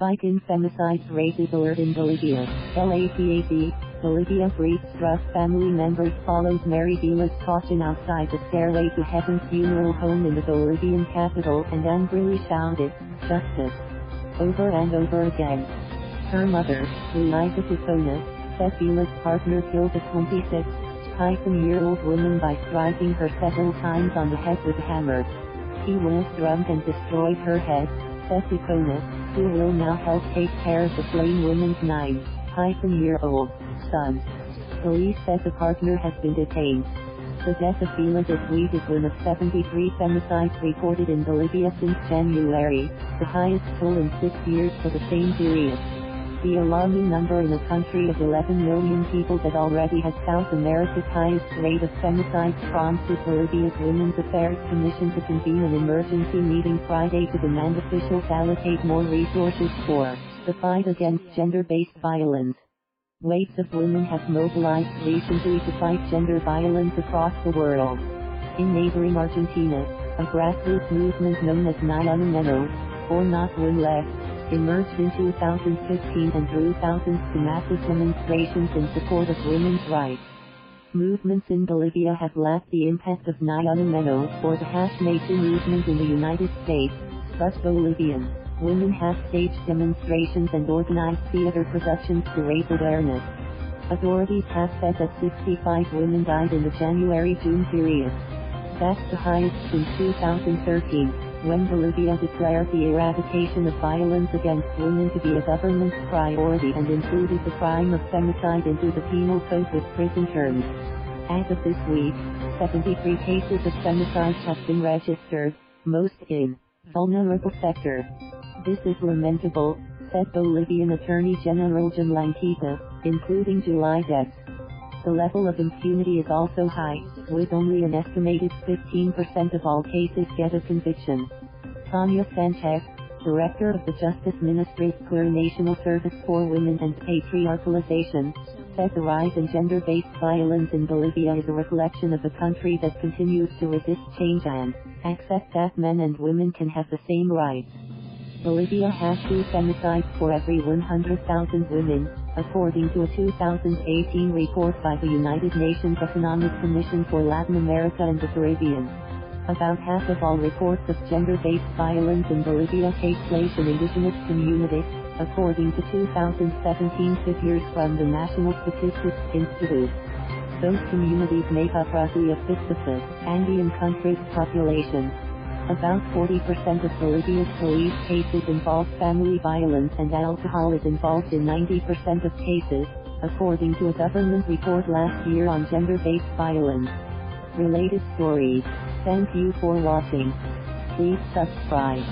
Spike in femicides raises alert in Bolivia. LATAC, Bolivia briefs trust family members follows Mery Vila's caution outside the Stairway to Heaven's funeral home in the Bolivian capital and angrily shouted, "Justice!" over and over again. Her mother, Luisa Ticona, said Vila's partner killed a 26-year-old woman by striking her several times on the head with a hammer. He was drunk and destroyed her head, said Ticona, who will now help take care of the slain woman's 9-year-old son. Police said the partner has been detained. The death of Vila this week is one of 73 femicides reported in Bolivia since January, the highest toll in 6 years for the same period. The alarming number in a country of 11 million people that already has South America's highest rate of femicides prompted Bolivia's Women's Affairs Commission to convene an emergency meeting Friday to demand officials allocate more resources for the fight against gender-based violence. Waves of women have mobilized recently to fight gender violence across the world. In neighboring Argentina, a grassroots movement known as Ni Una Menos, or Not One Less, emerged in 2015 and drew thousands to massive demonstrations in support of women's rights. Movements in Bolivia have lacked the impact of Ni Una Menos or the #Nation movement in the United States, but Bolivian women have staged demonstrations and organized theater productions to raise awareness. Authorities have said that 65 women died in the January-June period. That's the highest since 2013, when Bolivia declared the eradication of violence against women to be a government priority and included the crime of femicide into the penal code with prison terms. As of this week, 73 cases of femicide have been registered, most in vulnerable sector. This is lamentable, said Bolivian Attorney General Juan Lanchipa, including July deaths. The level of impunity is also high, with only an estimated 15% of all cases get a conviction. Tania Sánchez, Director of the Justice Ministry's Plurinational Service for Women and De-Patriarchalization, said the rise in gender-based violence in Bolivia is a reflection of a country that continues to resist change and accept that men and women can have the same rights. Bolivia has 2 femicides for every 100,000 women, according to a 2018 report by the United Nations Economic Commission for Latin America and the Caribbean. About half of all reports of gender-based violence in Bolivia take place in indigenous communities, according to 2017 figures from the National Statistics Institute. Those communities make up roughly a fifth of the Andean country's population. About 40% of Bolivia's police cases involve family violence and alcohol is involved in 90% of cases, according to a government report last year on gender-based violence. Related stories. Thank you for watching. Please subscribe.